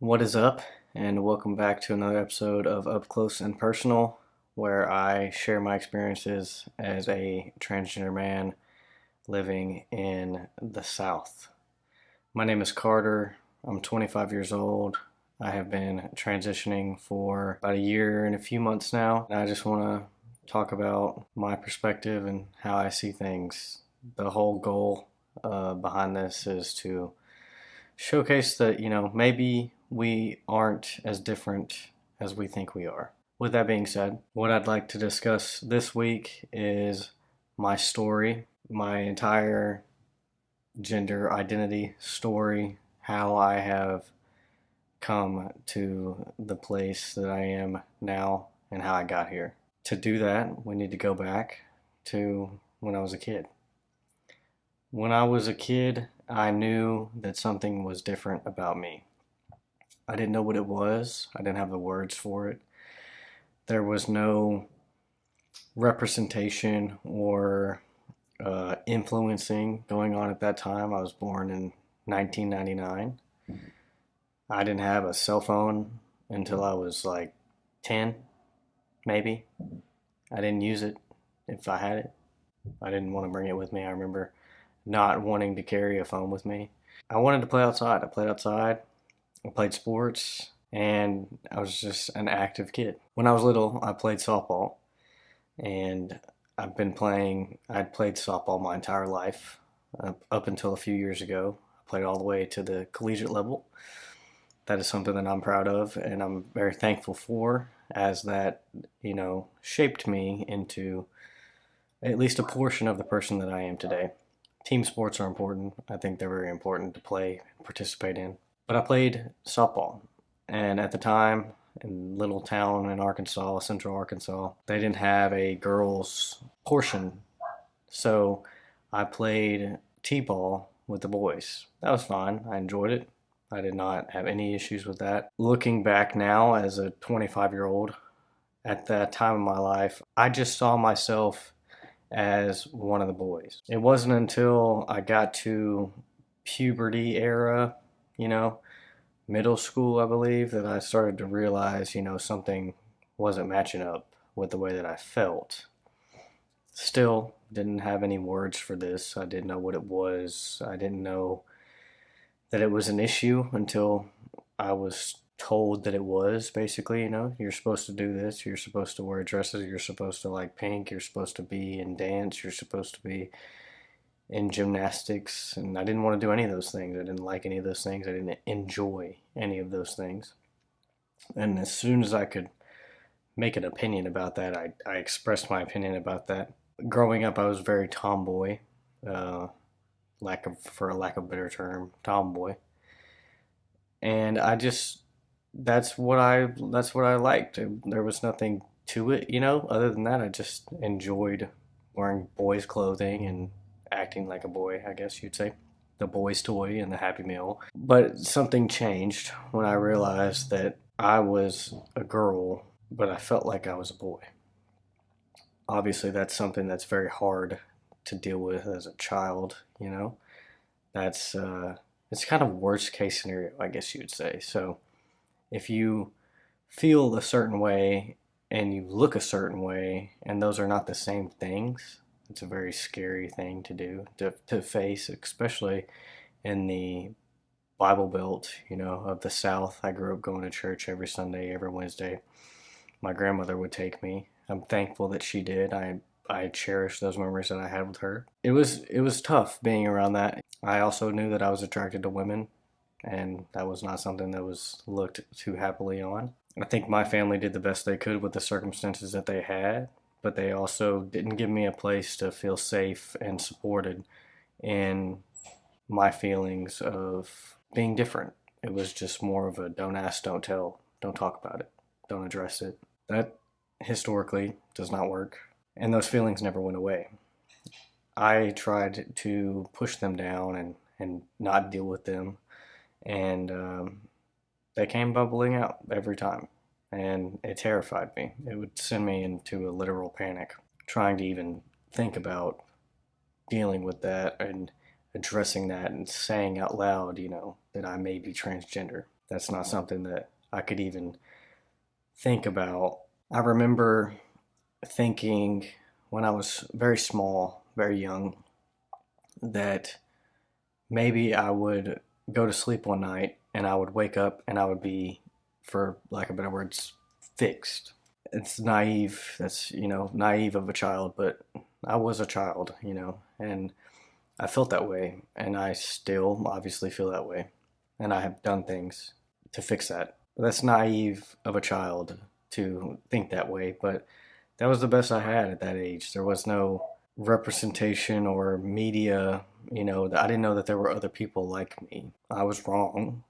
What is up, and welcome back to another episode of Up Close and Personal, where I share my experiences as a transgender man living in the South. My name is Carter. I'm 25 years old. I have been transitioning for about a year and a few months now, and I just want to talk about my perspective and how I see things. The whole goal behind this is to showcase that, maybe we aren't as different as we think we are. With that being said, what I'd like to discuss this week is my story, my entire gender identity story, how I have come to the place that I am now, and how I got here. To do that, we need to go back to when I was a kid. When I was a kid, I knew that something was different about me. I didn't know what it was. I didn't have the words for it. There was no representation or influencing going on at that time. I was born in 1999. I didn't have a cell phone until I was like 10, maybe. I didn't use it if I had it. I didn't want to bring it with me. I remember not wanting to carry a phone with me. I wanted to play outside. I played outside. I played sports, and I was just an active kid. When I was little, I played softball, and I'd played softball my entire life, up until a few years ago. I played all the way to the collegiate level. That is something that I'm proud of, and I'm very thankful for, as that, shaped me into at least a portion of the person that I am today. Team sports are important. I think they're very important to play and participate in. But I played softball, and at the time, in a little town in Arkansas, central Arkansas, they didn't have a girls' portion. So I played t-ball with the boys. That was fun. I enjoyed it. I did not have any issues with that. Looking back now as a 25-year-old, at that time in my life, I just saw myself as one of the boys. It wasn't until I got to puberty era, middle school, I believe, that I started to realize, something wasn't matching up with the way that I felt. Still didn't have any words for this. I didn't know what it was. I didn't know that it was an issue until I was told that it was. Basically, you're supposed to do this, you're supposed to wear dresses, you're supposed to like pink, you're supposed to be in dance, you're supposed to be in gymnastics, and I didn't want to do any of those things. I didn't like any of those things. I didn't enjoy any of those things. And as soon as I could make an opinion about that, I expressed my opinion about that. Growing up, I was very tomboy, for a lack of a better term, tomboy. And that's what I liked. There was nothing to it, other than that. I just enjoyed wearing boys' clothing and acting like a boy, I guess you'd say. The boy's toy and the Happy Meal. But something changed when I realized that I was a girl, but I felt like I was a boy. Obviously, that's something that's very hard to deal with as a child, That's, it's kind of worst case scenario, I guess you'd say. So if you feel a certain way and you look a certain way, and those are not the same things, it's a very scary thing to do, to face, especially in the Bible Belt, of the South. I grew up going to church every Sunday, every Wednesday. My grandmother would take me. I'm thankful that she did. I cherish those memories that I had with her. It was tough being around that. I also knew that I was attracted to women, and that was not something that was looked too happily on. I think my family did the best they could with the circumstances that they had, but they also didn't give me a place to feel safe and supported in my feelings of being different. It was just more of a don't ask, don't tell, don't talk about it, don't address it. That historically does not work, and those feelings never went away. I tried to push them down and not deal with them, and they came bubbling out every time, and it terrified me. It would send me into a literal panic, trying to even think about dealing with that and addressing that and saying out loud, that I may be transgender. That's not something that I could even think about. I remember thinking when I was very small, very young, that maybe I would go to sleep one night and I would wake up and I would be, for lack of better words, fixed. It's naive. That's, naive of a child, but I was a child, and I felt that way. And I still obviously feel that way. And I have done things to fix that. But that's naive of a child to think that way. But that was the best I had at that age. There was no representation or media, I didn't know that there were other people like me. I was wrong.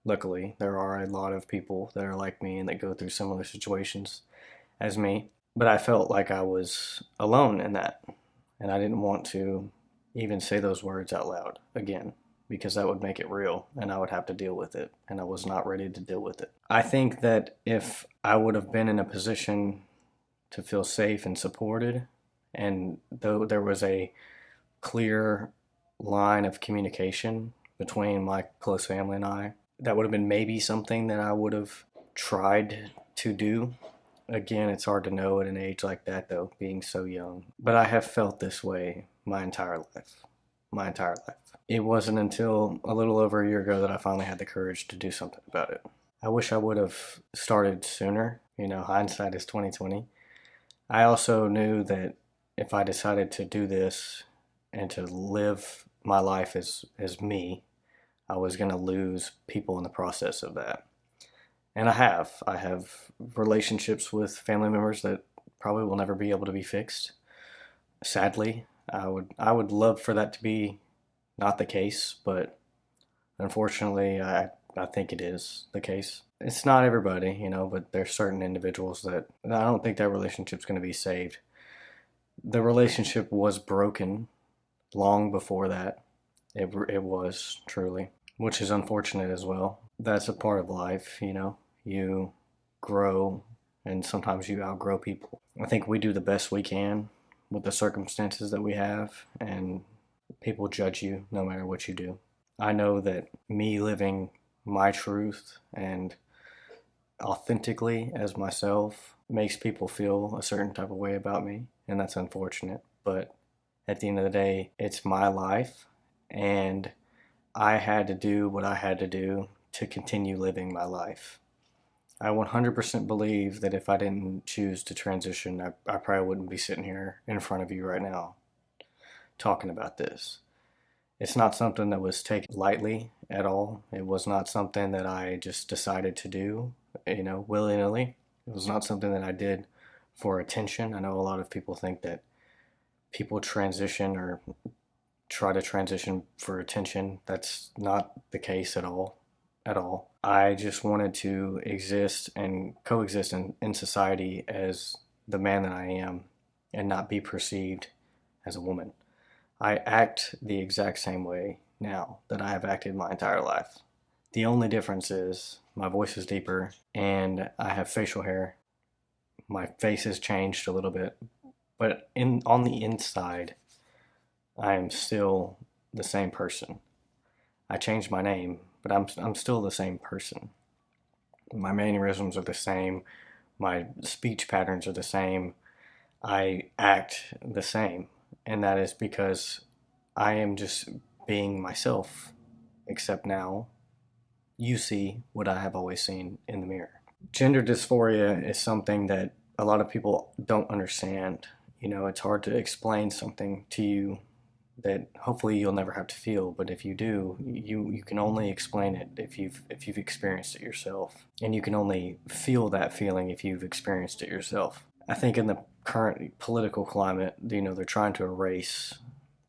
Luckily, there are a lot of people that are like me and that go through similar situations as me. But I felt like I was alone in that. And I didn't want to even say those words out loud again, because that would make it real and I would have to deal with it. And I was not ready to deal with it. I think that if I would have been in a position to feel safe and supported, and though there was a clear line of communication between my close family and I, that would have been maybe something that I would have tried to do. Again, it's hard to know at an age like that, though, being so young. But I have felt this way my entire life. My entire life. It wasn't until a little over a year ago that I finally had the courage to do something about it. I wish I would have started sooner. Hindsight is 2020. I also knew that if I decided to do this and to live my life as me, I was going to lose people in the process of that. And I have. I have relationships with family members that probably will never be able to be fixed. Sadly, I would love for that to be not the case, but unfortunately, I think it is the case. It's not everybody, but there's certain individuals that I don't think that relationship's going to be saved. The relationship was broken long before that. It was, truly, which is unfortunate as well. That's a part of life, You grow and sometimes you outgrow people. I think we do the best we can with the circumstances that we have, and people judge you no matter what you do. I know that me living my truth and authentically as myself makes people feel a certain type of way about me, and that's unfortunate. But at the end of the day, it's my life, and I had to do what I had to do to continue living my life. I 100% believe that if I didn't choose to transition, I probably wouldn't be sitting here in front of you right now talking about this. It's not something that was taken lightly at all. It was not something that I just decided to do, willy-nilly. It was not something that I did for attention. I know a lot of people think that people transition or try to transition for attention. That's not the case at all. At all. I just wanted to exist and coexist in society as the man that I am and not be perceived as a woman. I act the exact same way now that I have acted my entire life. The only difference is my voice is deeper and I have facial hair. My face has changed a little bit, but on the inside, I am still the same person. I changed my name, but I'm still the same person. My mannerisms are the same. My speech patterns are the same. I act the same. And that is because I am just being myself, except now you see what I have always seen in the mirror. Gender dysphoria is something that a lot of people don't understand. It's hard to explain something to you that hopefully you'll never have to feel, but if you do, you can only explain it if you've experienced it yourself, and you can only feel that feeling if you've experienced it yourself. I think in the current political climate, they're trying to erase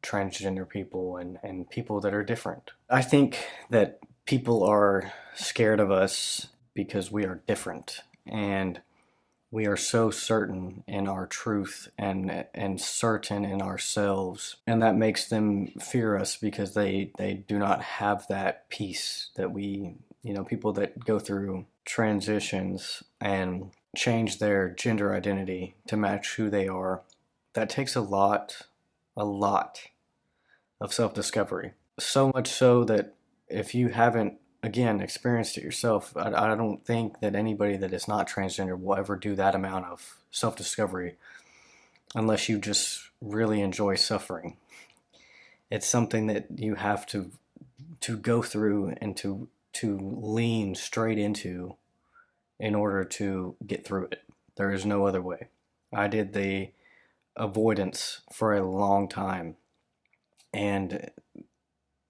transgender people and people that are different. I think that people are scared of us because we are different, and we are so certain in our truth and certain in ourselves, and that makes them fear us because they do not have that peace that we, people that go through transitions and change their gender identity to match who they are. That takes a lot of self-discovery. So much so that if you haven't again, experienced it yourself. I don't think that anybody that is not transgender will ever do that amount of self-discovery unless you just really enjoy suffering. It's something that you have to go through and to lean straight into in order to get through it. There is no other way. I did the avoidance for a long time, and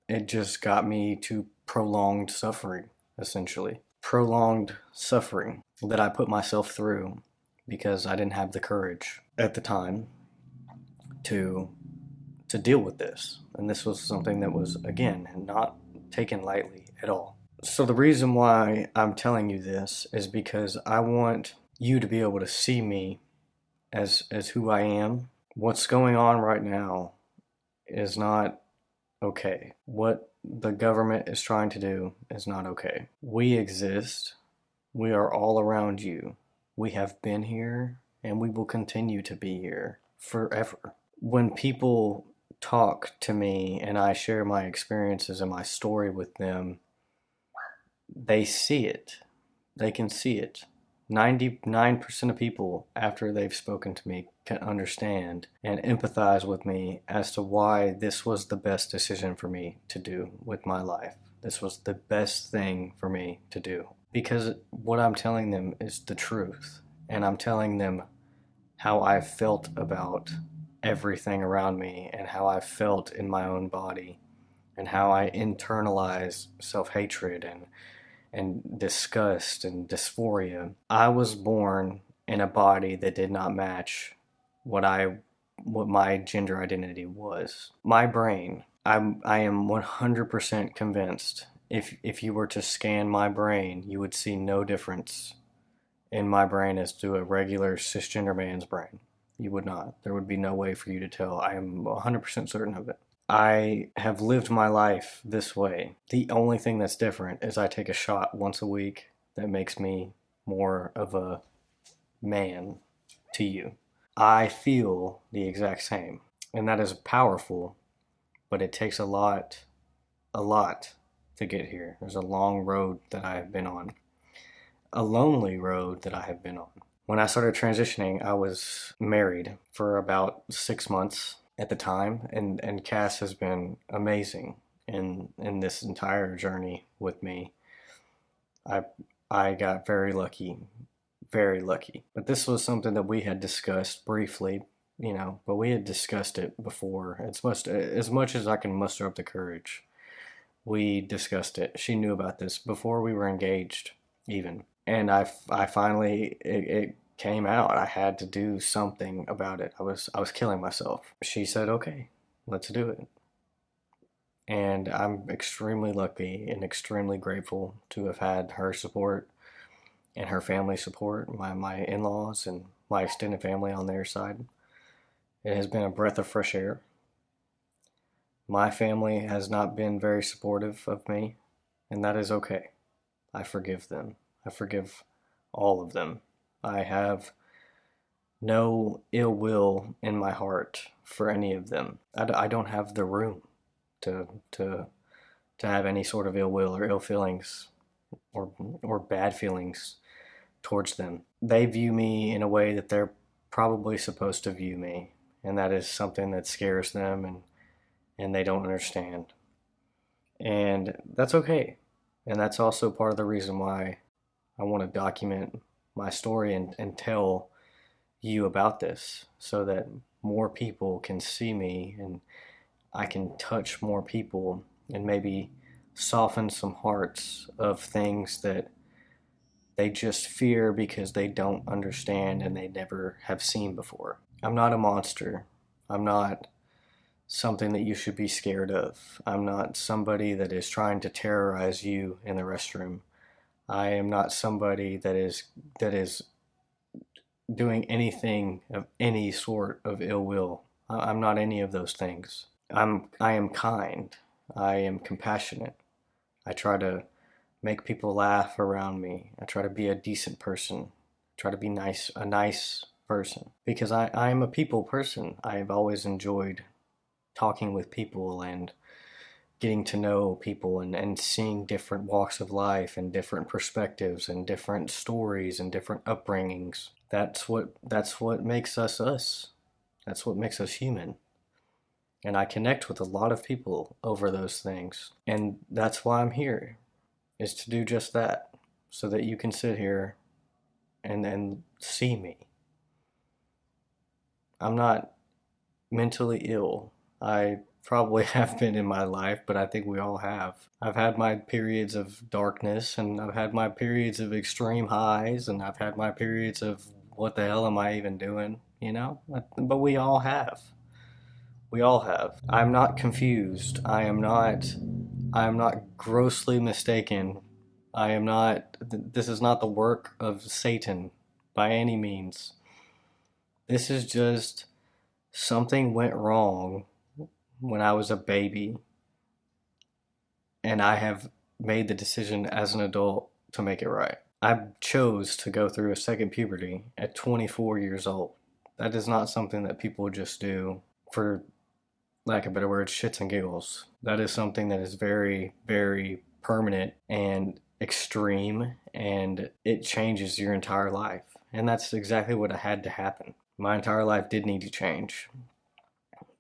it just got me to prolonged suffering, essentially. Prolonged suffering that I put myself through because I didn't have the courage at the time to deal with this. And this was something that was, again, not taken lightly at all. So the reason why I'm telling you this is because I want you to be able to see me as who I am. What's going on right now is not okay. What the government is trying to do is not okay. We exist. We are all around you. We have been here and we will continue to be here forever. When people talk to me and I share my experiences and my story with them, they see it. They can see it. 99% of people, after they've spoken to me, can understand and empathize with me as to why this was the best decision for me to do with my life. This was the best thing for me to do. Because what I'm telling them is the truth. And I'm telling them how I felt about everything around me and how I felt in my own body and how I internalized self-hatred and disgust and dysphoria. I was born in a body that did not match what my gender identity was. My brain, I am 100% convinced if you were to scan my brain, you would see no difference in my brain as to a regular cisgender man's brain. You would not. There would be no way for you to tell. I am 100% certain of it. I have lived my life this way. The only thing that's different is I take a shot once a week that makes me more of a man to you. I feel the exact same, and that is powerful, but it takes a lot to get here. There's a long road that I have been on, a lonely road that I have been on. When I started transitioning, I was married for about 6 months at the time, and Cass has been amazing in this entire journey with me. I got very lucky, very lucky. But this was something that we had discussed briefly, but we had discussed it before. As much as I can muster up the courage, we discussed it. She knew about this before we were engaged, even. And I finally, it came out. I had to do something about it. I was killing myself. She said, okay, let's do it. And I'm extremely lucky and extremely grateful to have had her support and her family support, my in-laws and my extended family on their side. It has been a breath of fresh air. My family has not been very supportive of me, and that is okay. I forgive them. I forgive all of them. I have no ill will in my heart for any of them. I don't have the room to have any sort of ill will or ill feelings or bad feelings towards them. They view me in a way that they're probably supposed to view me, and that is something that scares them and they don't understand. And that's okay. And that's also part of the reason why I want to document my story and tell you about this so that more people can see me and I can touch more people and maybe soften some hearts of things that they just fear because they don't understand and they never have seen before. I'm not a monster. I'm not something that you should be scared of. I'm not somebody that is trying to terrorize you in the restroom. I am not somebody that is doing anything of any sort of ill will. I'm not any of those things. I am kind. I am compassionate. I try to make people laugh around me. I try to be a decent person. I try to be a nice person. Because I'm a people person. I've always enjoyed talking with people and getting to know people and seeing different walks of life and different perspectives and different stories and different upbringings. That's what makes us us. That's what makes us human. And I connect with a lot of people over those things. And that's why I'm here, is to do just that, so that you can sit here and see me. I'm not mentally ill. I probably have been in my life, but I think we all have. I've had my periods of darkness, and I've had my periods of extreme highs, and I've had my periods of what the hell am I even doing, you know? But we all have. We all have. I'm not confused. I am not grossly mistaken. I am not, this is not the work of Satan by any means. This is just something went wrong when I was a baby, and I have made the decision as an adult to make it right. I chose to go through a second puberty at 24 years old. That is not something that people just do for lack of a better word, shits and giggles. That is something that is very, very permanent and extreme, and it changes your entire life. And that's exactly what had to happen. My entire life did need to change,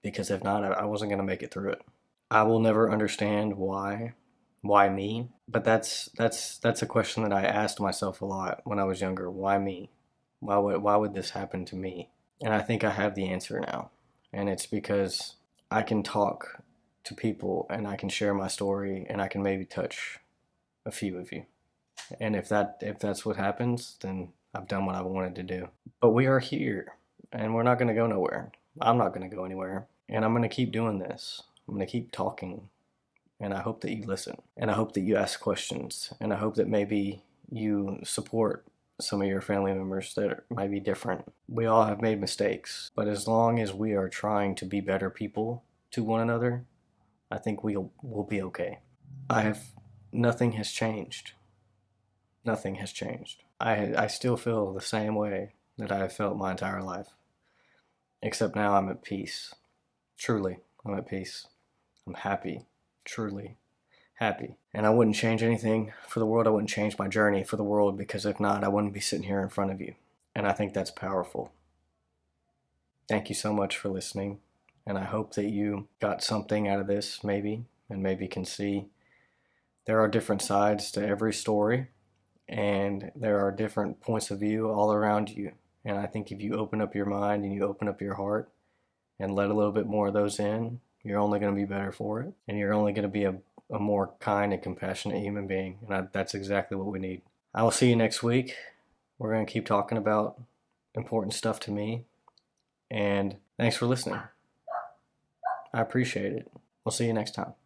because if not, I wasn't going to make it through it. I will never understand why me, but that's a question that I asked myself a lot when I was younger. Why me? Why would this happen to me? And I think I have the answer now. And it's because I can talk to people and I can share my story and I can maybe touch a few of you. And if that's what happens, then I've done what I wanted to do. But we are here and we're not going to go nowhere. I'm not going to go anywhere. And I'm going to keep doing this. I'm going to keep talking. And I hope that you listen. And I hope that you ask questions. And I hope that maybe you support some of your family members that might be different. We all have made mistakes, but as long as we are trying to be better people to one another, I think we'll be okay. Nothing has changed. Nothing has changed. I still feel the same way that I have felt my entire life, except now I'm at peace. Truly, I'm at peace. I'm happy. Truly happy. And I wouldn't change anything for the world. I wouldn't change my journey for the world, because if not, I wouldn't be sitting here in front of you. And I think that's powerful. Thank you so much for listening. And I hope that you got something out of this, maybe, and maybe can see there are different sides to every story, and there are different points of view all around you. And I think if you open up your mind and you open up your heart and let a little bit more of those in, you're only going to be better for it. And you're only going to be a more kind and compassionate human being. And that's exactly what we need. I will see you next week. We're going to keep talking about important stuff to me. And thanks for listening. I appreciate it. We'll see you next time.